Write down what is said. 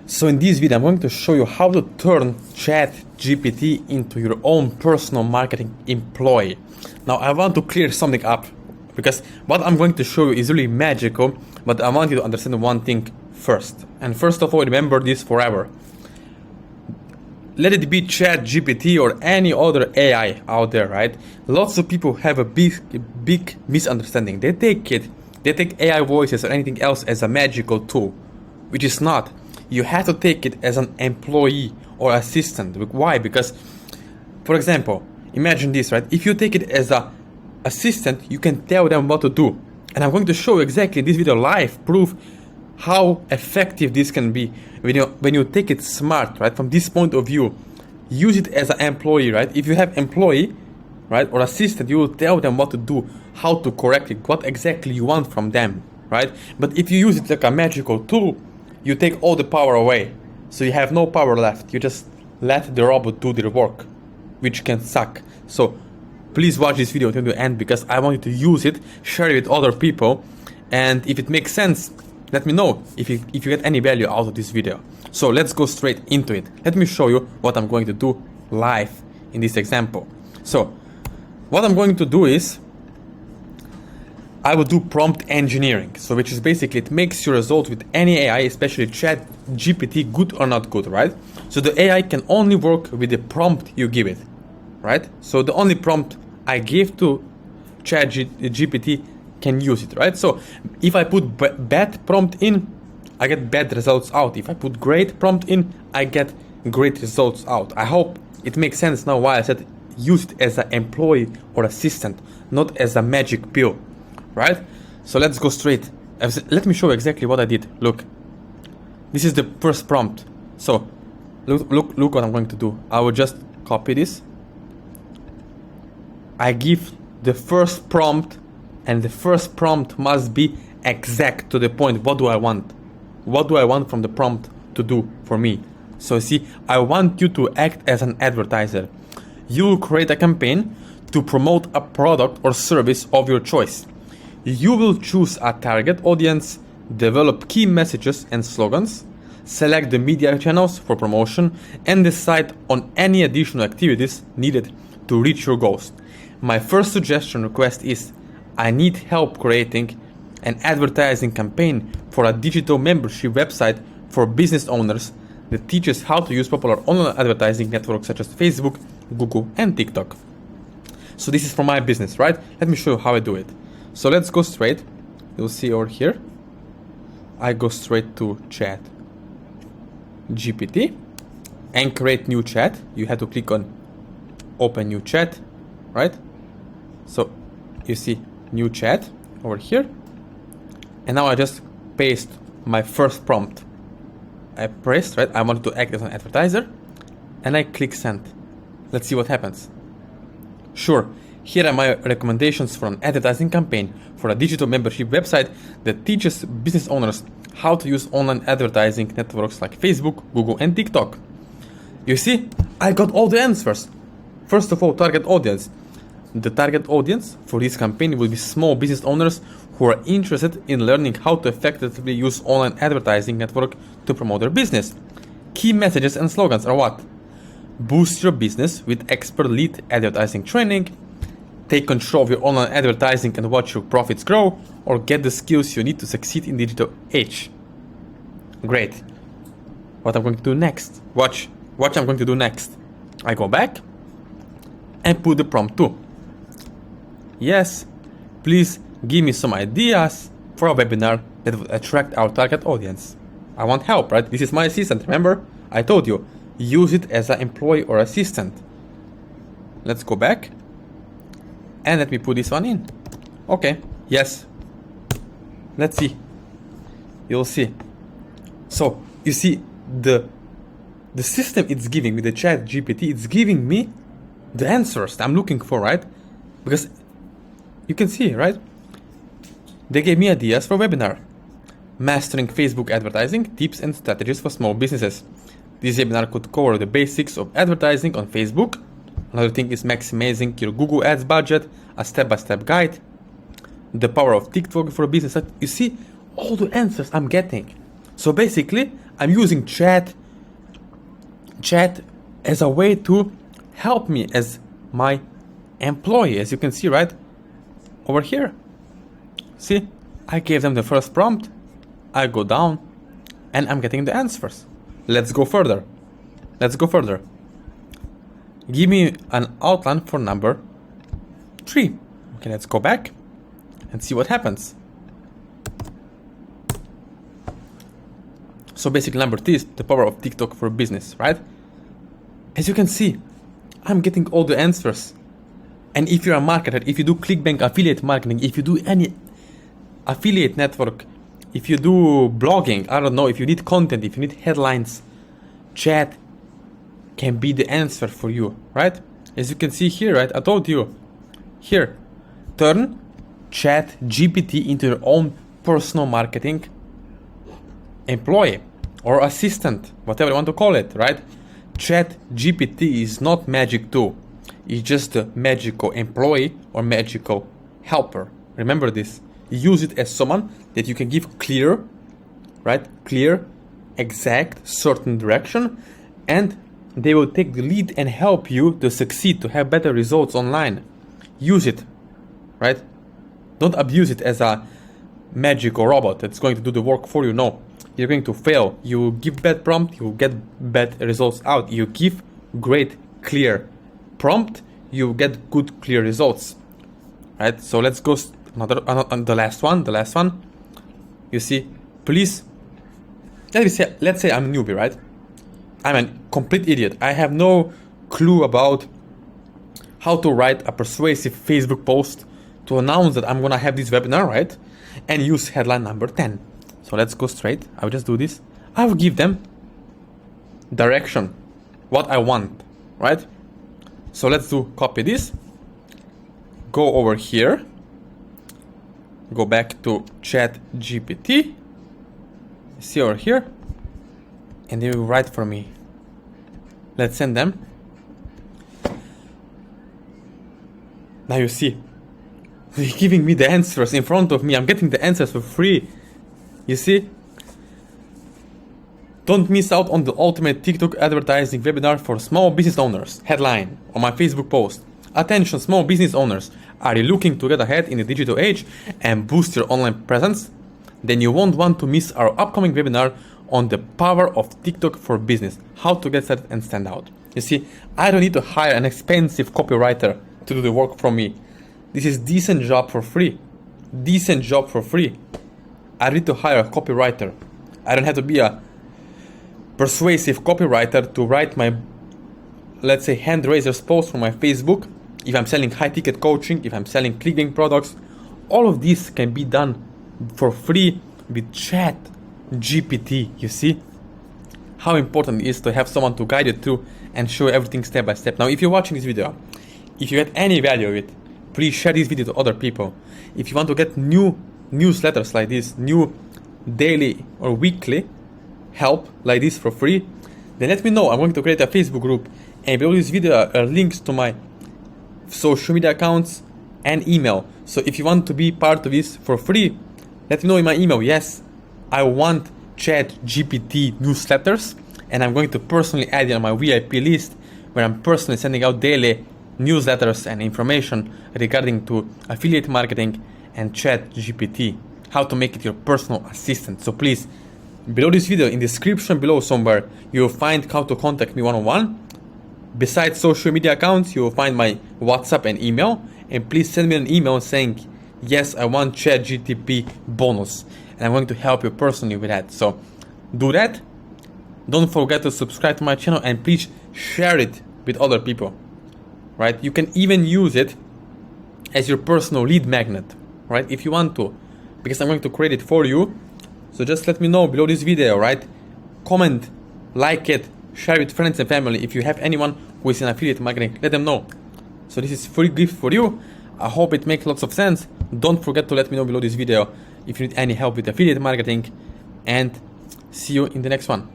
So in this video, I'm going to show you how to turn ChatGPT into your own personal marketing employee. Now, I want to clear something up because what I'm going to show you is really magical, but I want you to understand one thing first. And first of all, remember this forever. Let it be ChatGPT or any other AI out there, right? Lots of people have a big misunderstanding. They take AI voices or anything else as a magical tool, which is not. You have to take it as an employee or assistant. Why? Because, for example, imagine this, right? If you take it as an assistant, you can tell them what to do. And I'm going to show you exactly in this video live proof how effective this can be when you take it smart, right? From this point of view, use it as an employee, right? If you have employee, right, or assistant, you will tell them what to do, how to correct it, what exactly you want from them, right? But if you use it like a magical tool, you take all the power away. So you have no power left. You just let the robot do their work, which can suck. So please watch this video until the end because I want you to use it, share it with other people, and if it makes sense, let me know if you get any value out of this video. So let's go straight into it. Let me show you what I'm going to do live in this example. So what I'm going to do is I will do prompt engineering. So which is basically it makes your result with any AI, especially ChatGPT, good or not good, right? So the AI can only work with the prompt you give it, right? So the only prompt I give to ChatGPT can use it, right? So if I put bad prompt in, I get bad results out. If I put great prompt in, I get great results out. I hope it makes sense now why I said use it as an employee or assistant, not as a magic pill, right? So let's go straight. Let me show you exactly what I did. Look, this is the first prompt. So look what I'm going to do. I will just copy this. I give the first prompt, and the first prompt must be exact to the point. What do I want? What do I want from the prompt to do for me? So see, I want you to act as an advertiser. You will create a campaign to promote a product or service of your choice. You will choose a target audience, develop key messages and slogans, select the media channels for promotion, and decide on any additional activities needed to reach your goals. My first suggestion request is I need help creating an advertising campaign for a digital membership website for business owners that teaches how to use popular online advertising networks such as Facebook, Google, and TikTok. So this is for my business, right? Let me show you how I do it. So let's go straight. You'll see over here. I go straight to Chat GPT and create new chat. You have to click on open new chat, right? So you see new chat over here. And now I just paste my first prompt. I pressed, right? I wanted to act as an advertiser. And I click send. Let's see what happens. Sure, here are my recommendations for an advertising campaign for a digital membership website that teaches business owners how to use online advertising networks like Facebook, Google, and TikTok. You see, I got all the answers. First of all, target audience. The target audience for this campaign will be small business owners who are interested in learning how to effectively use online advertising network to promote their business. Key messages and slogans are what? Boost your business with expert lead advertising training, take control of your online advertising and watch your profits grow, or get the skills you need to succeed in digital age. Great. What I'm going to do next? Watch I'm going to do next. I go back and put the prompt 2. Yes, please give me some ideas for a webinar that would attract our target audience. I want help, right? This is my assistant, remember? I told you, use it as an employee or assistant. Let's go back. And let me put this one in. Okay, yes. Let's see. You'll see. So, you see, the system it's giving me, the Chat GPT, it's giving me the answers I'm looking for, right? Because you can see, right? They gave me ideas for webinar. Mastering Facebook advertising, tips and strategies for small businesses. This webinar could cover the basics of advertising on Facebook. Another thing is maximizing your Google Ads budget, a step-by-step guide. The power of TikTok for business. You see all the answers I'm getting. So basically, I'm using chat as a way to help me as my employee. As you can see right over here. See, I gave them the first prompt, I go down, and I'm getting the answers. Let's go further. Give me an outline for number 3. Okay, let's go back and see what happens. So basically number 3 is the power of TikTok for business, right? As you can see, I'm getting all the answers. And if you're a marketer, if you do ClickBank affiliate marketing, if you do any affiliate network, if you do blogging, I don't know, if you need content, if you need headlines, chat can be the answer for you, right? As you can see here, right? I told you, here, turn chat GPT into your own personal marketing employee or assistant, whatever you want to call it, right? Chat GPT is not magic tool. It's just a magical employee or magical helper. Remember this. Use it as someone that you can give clear, exact, certain direction, and they will take the lead and help you to succeed, to have better results online. Use it, right? Don't abuse it as a magical robot that's going to do the work for you. No, you're going to fail. You give bad prompt, you get bad results out. You give great, clear prompt, you get good, clear results, right? So let's go the last one. You see, please, let's say I'm a newbie, right? I'm a complete idiot. I have no clue about how to write a persuasive Facebook post to announce that I'm gonna have this webinar, right? And use headline number 10. So let's go straight. I'll just do this. I will give them direction, what I want, right? So let's copy this, go over here, go back to chat GPT, see over here, and they will write for me. Let's send them. Now you see, they're giving me the answers in front of me. I'm getting the answers for free. You see? Don't miss out on the ultimate TikTok advertising webinar for small business owners. Headline on my Facebook post. Attention small business owners. Are you looking to get ahead in the digital age and boost your online presence? Then you won't want to miss our upcoming webinar on the power of TikTok for business. How to get started and stand out. You see, I don't need to hire an expensive copywriter to do the work for me. This is decent job for free. I need to hire a copywriter. I don't have to be a persuasive copywriter to write my, let's say, hand raisers post for my Facebook. If I'm selling high ticket coaching, if I'm selling ClickBank products, all of this can be done for free with chat GPT. You see how important it is to have someone to guide you through and show everything step by step. Now, if you're watching this video, if you get any value of it, please share this video to other people. If you want to get new newsletters like this, new daily or weekly help like this for free, then let me know. I'm going to create a Facebook group, and below this video are links to my social media accounts and email. So if you want to be part of this for free, let me know in my email. Yes, I want chat GPT newsletters, and I'm going to personally add it on my VIP list, where I'm personally sending out daily newsletters and information regarding to affiliate marketing and chat GPT, how to make it your personal assistant. So please, below this video, in the description below somewhere, you'll find how to contact me one-on-one. Besides social media accounts, you'll find my WhatsApp and email, and please send me an email saying, yes, I want chat GPT bonus, and I'm going to help you personally with that. So do that. Don't forget to subscribe to my channel, and please share it with other people, right? You can even use it as your personal lead magnet, right? If you want to, because I'm going to create it for you. So just let me know below this video, right? Comment, like it, share with friends and family. If you have anyone who is in affiliate marketing, let them know. So this is free gift for you. I hope it makes lots of sense. Don't forget to let me know below this video if you need any help with affiliate marketing, and see you in the next one.